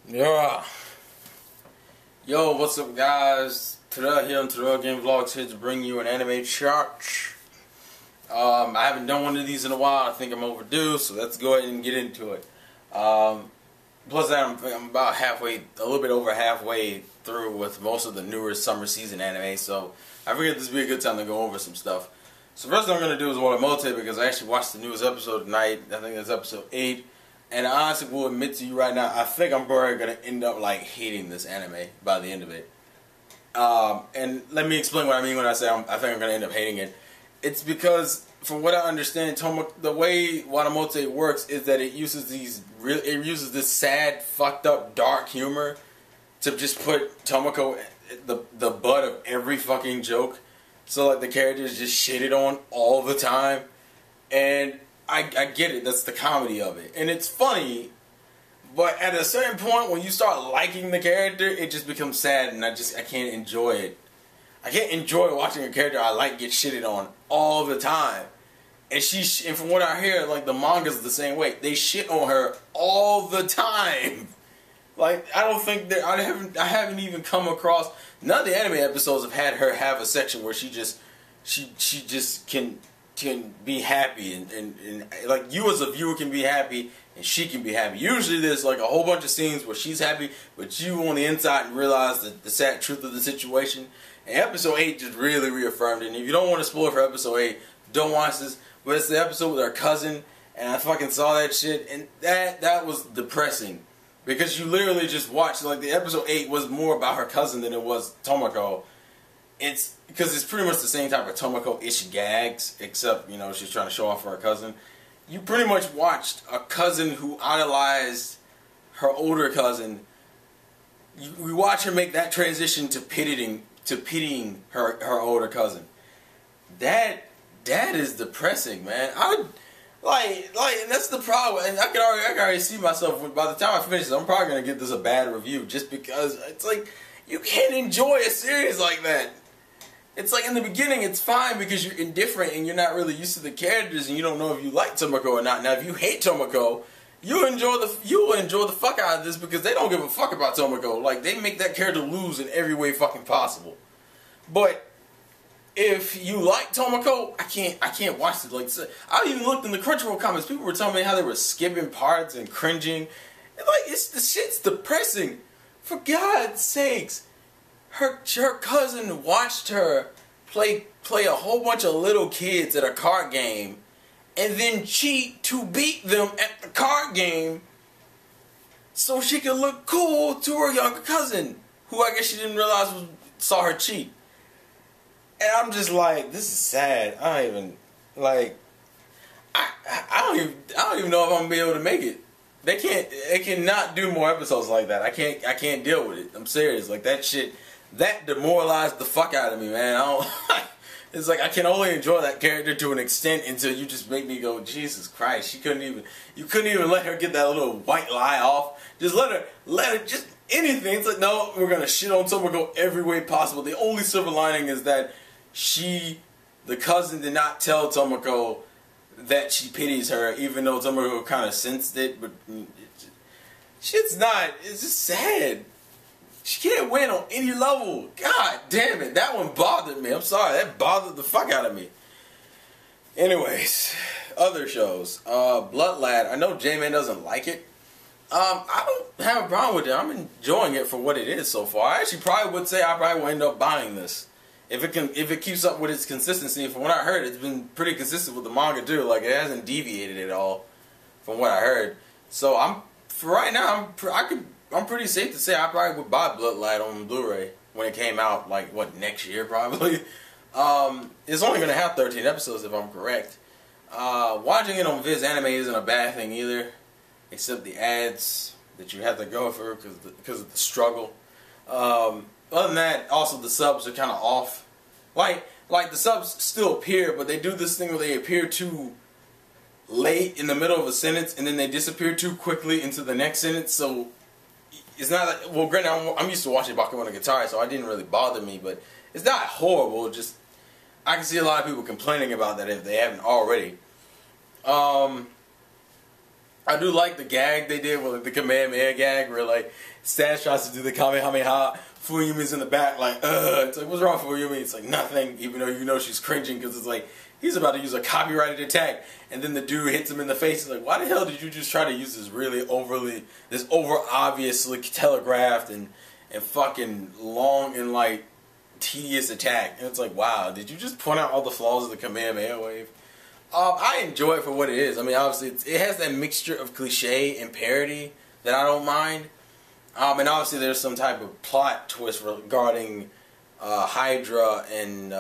Yeah. Yo, what's up, guys? Nurarihyon Game Vlogs here to bring you an anime chart. I haven't done one of these in a while. I think I'm overdue, so let's go ahead and get into it. Plus, I'm about halfway, a little bit over halfway through with most of the newer summer season anime, so I figured this would be a good time to go over some stuff. So first thing I'm going to do is WataMote, because I actually watched the newest episode tonight. I think it's episode 8. And I honestly will admit to you right now, I think I'm probably going to end up like hating this anime by the end of it. And let me explain what I mean when I say I think I'm going to end up hating it. It's because, from what I understand, the way WataMote works is that it uses this sad, fucked up, dark humor to just put Tomoko the butt of every fucking joke. So like the characters just shitted on all the time. And I get it, that's the comedy of it. And it's funny, but at a certain point when you start liking the character, it just becomes sad and I can't enjoy it. I can't enjoy watching a character I like get shitted on all the time. And from what I hear, like the manga's the same way. They shit on her all the time. Like I don't think that I haven't even come across, none of the anime episodes have had her have a section where she just can be happy and like you as a viewer can be happy and she can be happy. Usually there's like a whole bunch of scenes where she's happy but you on the inside and realize the sad truth of the situation. And episode 8 just really reaffirmed it. And if you don't want to spoil for episode 8, don't watch this. But it's the episode with her cousin and I fucking saw that shit and that was depressing. Because you literally just watched, like the episode 8 was more about her cousin than it was Tomoko. Because it's pretty much the same type of Tomoko-ish gags, except, you know, she's trying to show off for her cousin. You pretty much watched a cousin who idolized her older cousin. We watch her make that transition to pitying her older cousin. That is depressing, man. Like that's the problem, and I can already see myself. By the time I finish this, I'm probably gonna give this a bad review, just because it's like you can't enjoy a series like that. It's like in the beginning, it's fine because you're indifferent and you're not really used to the characters, and you don't know if you like Tomoko or not. Now, if you hate Tomoko, you'll enjoy the fuck out of this because they don't give a fuck about Tomoko. Like they make that character lose in every way fucking possible. But if you like Tomoko, I can't watch it. Like I even looked in the Crunchyroll comments. People were telling me how they were skipping parts and cringing. And like the shit's depressing. For God's sakes, her cousin watched her play a whole bunch of little kids at a card game, and then cheat to beat them at the card game, so she could look cool to her younger cousin, who I guess she didn't realize saw her cheat. And I'm just like, this is sad. I don't even know if I'm gonna be able to make it. They cannot do more episodes like that. I can't deal with it. I'm serious. Like that shit, that demoralized the fuck out of me, man. It's like I can only enjoy that character to an extent until you just make me go, Jesus Christ. You couldn't even let her get that little white lie off. Just let her just anything. It's like, no, we're gonna shit on Tomoko every way possible. The only silver lining is that the cousin did not tell Tomoko that she pities her, even though Tomoko kind of sensed it, but it's just sad. She can't win on any level. God damn it, that one bothered me. I'm sorry, that bothered the fuck out of me. Anyways, other shows. Blood Lad, I know J-Man doesn't like it. I don't have a problem with it. I'm enjoying it for what it is so far. I actually probably would say I probably will end up buying this. If it keeps up with its consistency. From what I heard, it's been pretty consistent with the manga too. Like it hasn't deviated at all from what I heard. So for right now, I'm pretty safe to say I probably would buy Blood Lad on Blu-ray when it came out. Like what, next year probably. It's only gonna have 13 episodes if I'm correct. Watching it on Viz Anime isn't a bad thing either, except the ads that you have to go through because of the struggle. Other than that, also the subs are kind of off. Like the subs still appear, but they do this thing where they appear too late in the middle of a sentence, and then they disappear too quickly into the next sentence. So it's not like, well, granted, I'm used to watching Bakemonogatari, so it didn't really bother me, but it's not horrible. Just I can see a lot of people complaining about that if they haven't already. I do like the gag they did with like, the Kamehameha gag where like Stash tries to do the Kamehameha. Fuyumi's in the back like, it's like, what's wrong Fuyumi? It's like, nothing, even though you know she's cringing because it's like, he's about to use a copyrighted attack, and then the dude hits him in the face. He's like, why the hell did you just try to use this really over obviously telegraphed and fucking long and like tedious attack? And it's like, wow, did you just point out all the flaws of the Kamehameha wave? I enjoy it for what it is. I mean, obviously, it has that mixture of cliche and parody that I don't mind. And obviously, there's some type of plot twist regarding Hydra and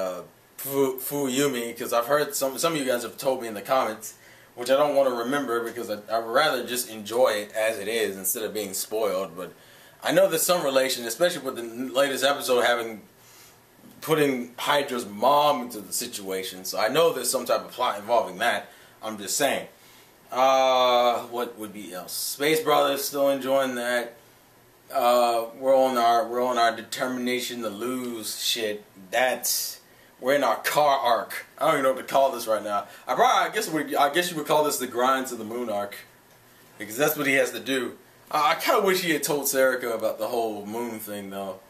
Fuyumi, because I've heard some of you guys have told me in the comments, which I don't want to remember because I'd rather just enjoy it as it is instead of being spoiled. But I know there's some relation, especially with the latest episode putting Hydra's mom into the situation. So I know there's some type of plot involving that. I'm just saying. What would be else? Space Brothers, still enjoying that. We're on our determination to lose shit. We're in our car arc. I don't even know what to call this right now. I guess you would call this the grind to the moon arc, because that's what he has to do. I kind of wish he had told Serica about the whole moon thing though,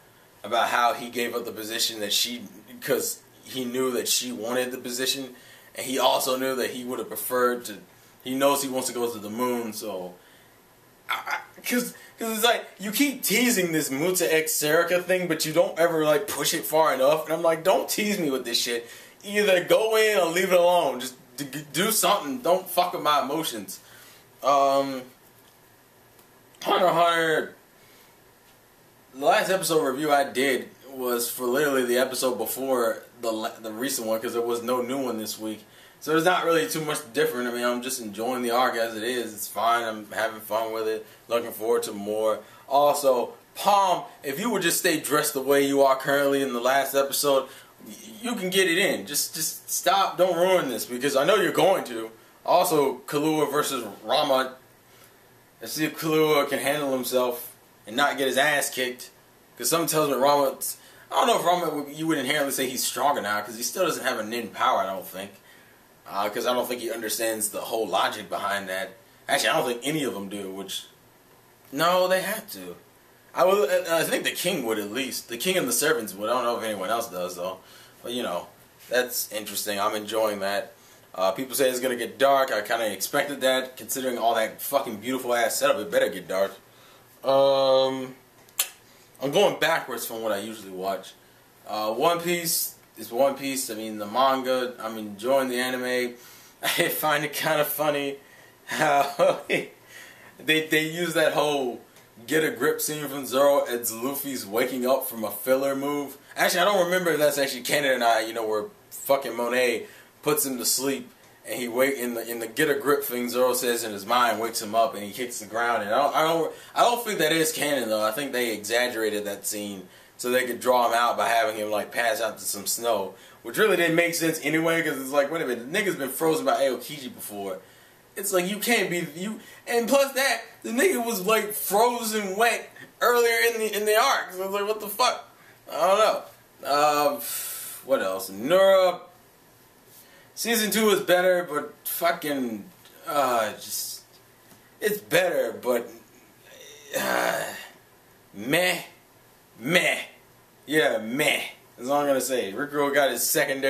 about how he gave up the position because he knew that she wanted the position, and he also knew that he would have preferred to. He knows he wants to go to the moon, so. Because it's like, you keep teasing this Muta X Serica thing, but you don't ever like push it far enough. And I'm like, don't tease me with this shit. Either go in or leave it alone. Just do something. Don't fuck with my emotions. Hunter x Hunter. The last episode review I did was for literally the episode before the recent one, because there was no new one this week. So there's not really too much different. I mean, I'm just enjoying the arc as it is. It's fine. I'm having fun with it. Looking forward to more. Also, Palm, if you would just stay dressed the way you are currently in the last episode, you can get it in. Just stop. Don't ruin this, because I know you're going to. Also, Kahlua versus Rama. Let's see if Kahlua can handle himself and not get his ass kicked. Because something tells me Rama... I don't know if Rama, you would inherently say he's stronger now, because he still doesn't have a nin power, I don't think. Because I don't think he understands the whole logic behind that. Actually, I don't think any of them do, which... No, they have to. I think the king would, at least. The king and the servants would. I don't know if anyone else does, though. But, you know, that's interesting. I'm enjoying that. People say it's going to get dark. I kind of expected that, considering all that fucking beautiful-ass setup. It better get dark. I'm going backwards from what I usually watch. One Piece... It's One Piece. I mean, the manga. I'm enjoying the anime. I find it kind of funny how they use that whole get a grip scene from Zoro as Luffy's waking up from a filler move. Actually, I don't remember if that's actually canon or not. You know, where fucking Monet puts him to sleep and he in the get a grip thing. Zoro says in his mind, wakes him up and he kicks the ground. And I don't think that is canon though. I think they exaggerated that scene so they could draw him out by having him like pass out to some snow, which really didn't make sense anyway, because it's like, wait a minute, the nigga's been frozen by Aokiji before. It's like, you can't be and plus that the nigga was like frozen wet earlier in the arc. So I was like, what the fuck? I don't know. What else? Nura season 2 is better, but fucking it's better, but meh. Yeah, meh. That's all I'm gonna say. Rickroll got his second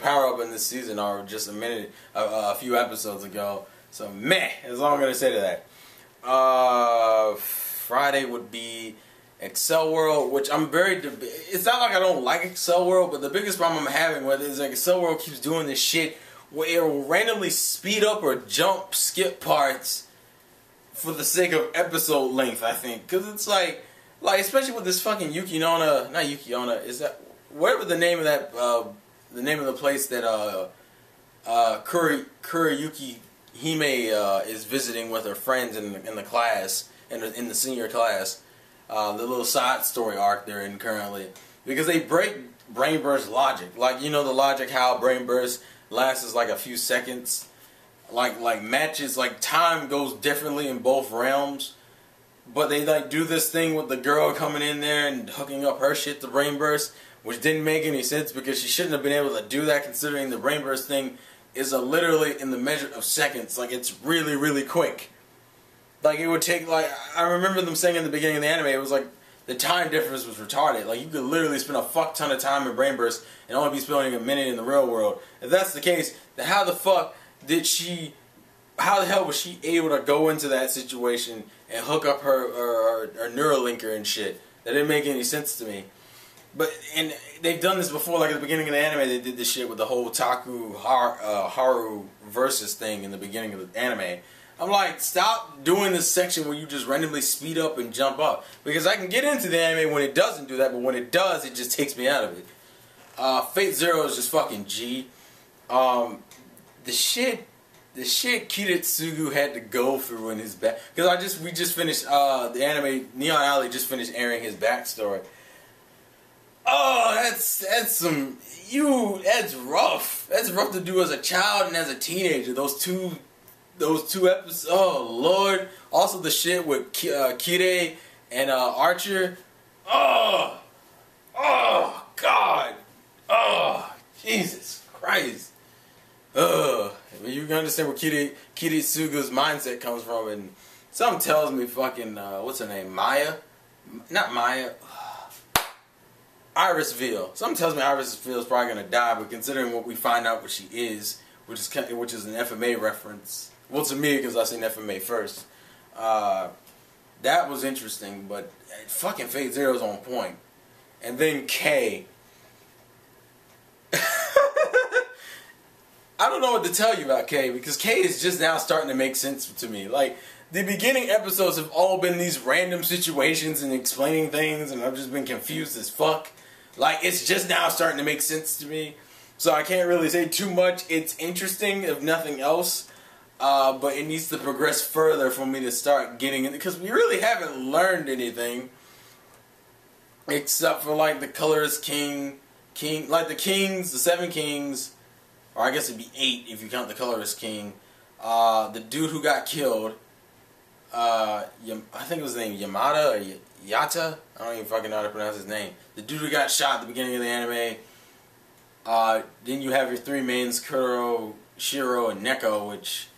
power up in this season, or just a few episodes ago. So meh. That's all I'm gonna say to that. Friday would be Accel World, which I'm it's not like I don't like Accel World, but the biggest problem I'm having with it is like Accel World keeps doing this shit where it will randomly speed up or skip parts for the sake of episode length. I think because it's like especially with this fucking not Yukiona, is that whatever the name of that the name of the place that Kuriyuki Hime is visiting with her friends in the class in the senior class, the little side story arc they're in currently, because they break Brain Burst logic, like you know the logic how Brain Burst lasts like a few seconds, like matches, like time goes differently in both realms. But they like do this thing with the girl coming in there and hooking up her shit to Brain Burst, which didn't make any sense because she shouldn't have been able to do that, considering the Brain Burst thing is literally in the measure of seconds. Like, it's really, really quick. Like, it would take, like, I remember them saying in the beginning of the anime, it was like, the time difference was retarded. Like, you could literally spend a fuck ton of time in Brain Burst and only be spending a minute in the real world. If that's the case, then how the hell was she able to go into that situation and hook up her Neuralinker and shit? That didn't make any sense to me. But, and they've done this before, like at the beginning of the anime, they did this shit with the whole Taku Haru versus thing in the beginning of the anime. I'm like, stop doing this section where you just randomly speed up and jump up. Because I can get into the anime when it doesn't do that, but when it does, it just takes me out of it. Fate Zero is just fucking G. The shit Kiritsugu had to go through in his back. Because we just finished, the anime, Neon Alley just finished airing his backstory. Oh, that's rough. That's rough to do as a child and as a teenager. Those two episodes, oh lord. Also the shit with Kire and Archer. Oh god. Oh, Jesus Christ. You can understand where Kiritsugu's mindset comes from, and something tells me fucking what's her name? Maya? Not Maya. Iris Veal. Something tells me Iris Veal is probably gonna die, but considering what we find out what she is, which is an FMA reference. Well, to me, because I seen FMA first. That was interesting, but fucking Fate Zero is on point. And then K. I don't know what to tell you about K, because K is just now starting to make sense to me. Like, the beginning episodes have all been these random situations and explaining things, and I've just been confused as fuck. Like, it's just now starting to make sense to me. So I can't really say too much. It's interesting, if nothing else. But it needs to progress further for me to start getting it, because we really haven't learned anything except for like the colorless king, like the kings, the 7 kings, or I guess it'd be 8 if you count the colorless king. The dude who got killed, I think it was his name Yamada or Yata. I don't even fucking know how to pronounce his name. The dude who got shot at the beginning of the anime. Then you have your 3 mains, Kuro, Shiro, and Neko, which.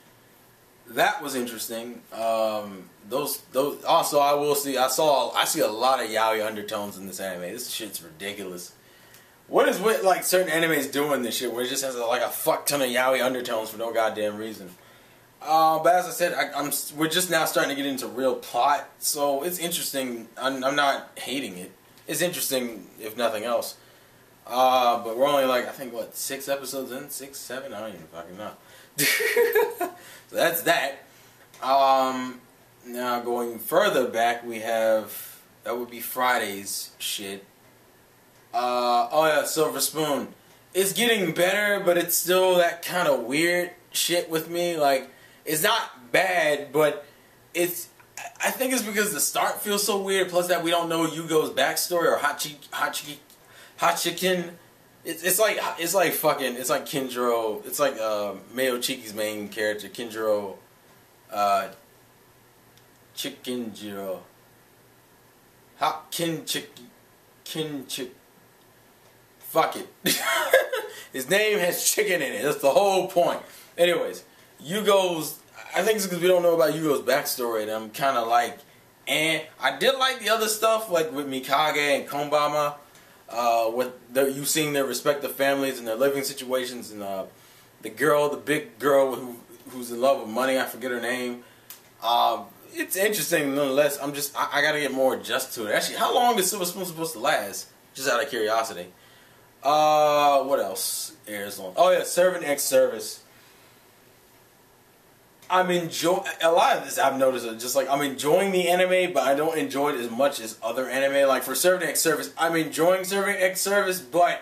That was interesting. Those also I will see. I see a lot of yaoi undertones in this anime. This shit's ridiculous. What is with like certain animes doing this shit where it just has like a fuck ton of yaoi undertones for no goddamn reason? But as I said, we're just now starting to get into real plot, so it's interesting. I'm not hating it. It's interesting if nothing else. But we're only like I think what 6 episodes in, 6, 7. I don't even fucking know. So that's that. Now going further back, we have that would be Friday's shit. Oh yeah, Silver Spoon. It's getting better, but it's still that kind of weird shit with me. Like, it's not bad, but it's. I think it's because the start feels so weird. Plus that we don't know Yugo's backstory or Hachikin. It's like Kinjiro. It's like Mayo Chiki's main character, Kinjiro. Chikinjiro. Fuck it. His name has chicken in it. That's the whole point. Anyways, Yugo's. I think it's because we don't know about Yugo's backstory, and I'm kind of like, I did like the other stuff, like with Mikage and Konbama. You seeing their respective families and their living situations, and the big girl who's in love with money, I forget her name. It's interesting nonetheless. I gotta get more adjusted to it. Actually, how long is Silver Spoon supposed to last? Just out of curiosity. What else airs on? Oh yeah, Servant X Service. I'm enjoying a lot of this. I've noticed just like I'm enjoying the anime, but I don't enjoy it as much as other anime. Like for Servant X Service, I'm enjoying Servant X Service, but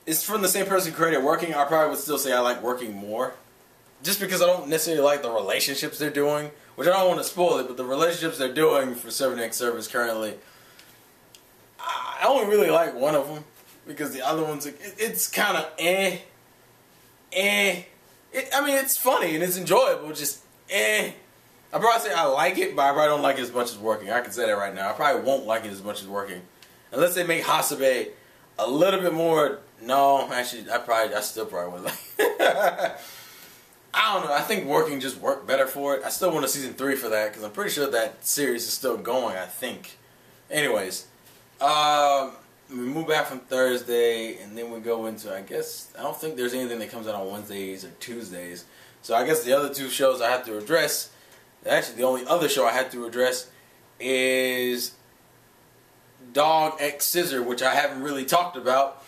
it's from the same person who created Working. I probably would still say I like Working more, just because I don't necessarily like the relationships they're doing, which I don't want to spoil it. But the relationships they're doing for Servant X Service currently, I only really like one of them because the other ones, it's kind of I mean, it's funny and it's enjoyable, just I probably say I like it, but I probably don't like it as much as Working. I can say that right now. I probably won't like it as much as Working. Unless they make Hasebe a little bit more No, actually, I still probably would like. I don't know. I think working just worked better for it. I still want a season 3 for that because I'm pretty sure that series is still going. I think. Anyways, we move back from Thursday, and then we go into. I guess I don't think there's anything that comes out on Wednesdays or Tuesdays. So I guess the other 2 shows I have to address. Actually, the only other show I had to address is Dog X Scissor, which I haven't really talked about.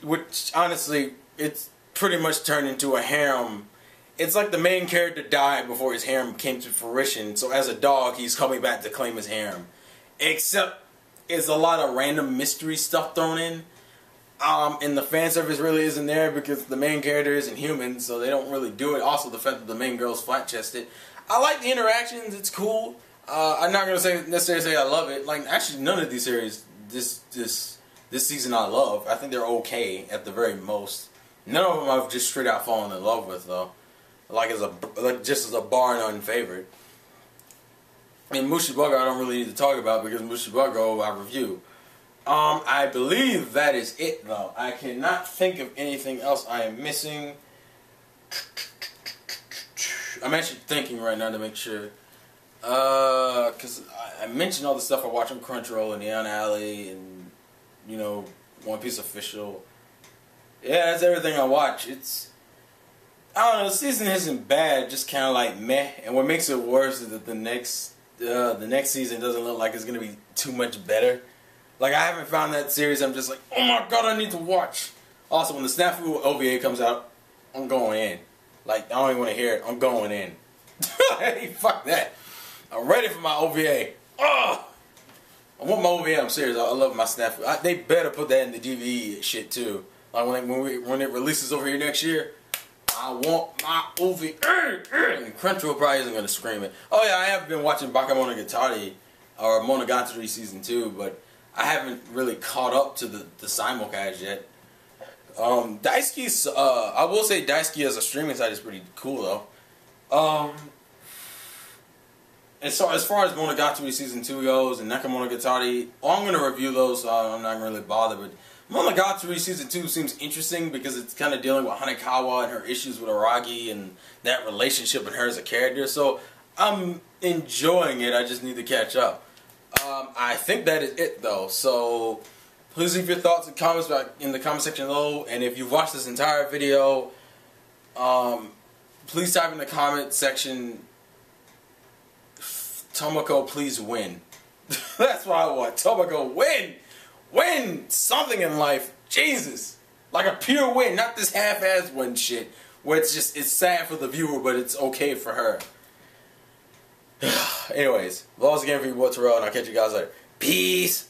Which honestly, it's pretty much turned into a harem. It's like the main character died before his harem came to fruition, so as a dog, he's coming back to claim his harem. Except, it's a lot of random mystery stuff thrown in. And the fan service really isn't there because the main character isn't human, so they don't really do it. Also, the fact that the main girl's flat-chested. I like the interactions, it's cool. I'm not going to necessarily say I love it. Like, actually, none of these series, this season I love. I think they're okay, at the very most. None of them I've just straight out fallen in love with, though. Just as a bar none favorite. And Mushibugo I don't really need to talk about because Mushibugo I review. I believe that is it though. I cannot think of anything else I am missing. I'm actually thinking right now to make sure. Because I mentioned all the stuff I watch on Crunchyroll and Neon Alley and, you know, One Piece Official. Yeah, that's everything I watch. I don't know, the season isn't bad, just kind of like meh. And what makes it worse is that the next season doesn't look like it's going to be too much better. Like, I haven't found that series I'm just like, oh my god, I need to watch. Also, when the Snafu OVA comes out, I'm going in. Like, I don't even want to hear it, I'm going in. Hey, fuck that. I'm ready for my OVA. Oh! I want my OVA, I'm serious, I love my Snafu. They better put that in the DVD shit too. Like, when it releases over here next year, I want my OVA. And Crunchyroll probably isn't going to scream it. Oh yeah, I have been watching Bakemonogatari, or Monogatari Season 2, but I haven't really caught up to the simulcast yet. Daisuke's, I will say Daisuke as a streaming site is pretty cool though. And so as far as Monogatari Season 2 goes and Nekomonogatari, I'm going to review those, so I'm not really bothered, but Monogatari Season 2 seems interesting because it's kind of dealing with Hanekawa and her issues with Aragi and that relationship and her as a character. So I'm enjoying it. I just need to catch up. I think that is it though. So please leave your thoughts and comments back in the comment section below. And if you've watched this entire video, please type in the comment section, Tomoko, please win. That's what I want. Tomoko, win! Win something in life. Jesus. Like a pure win, not this half-assed win shit. Where it's sad for the viewer, but it's okay for her. Anyways, vlogs again for your boy Terrell, and I'll catch you guys later. Peace.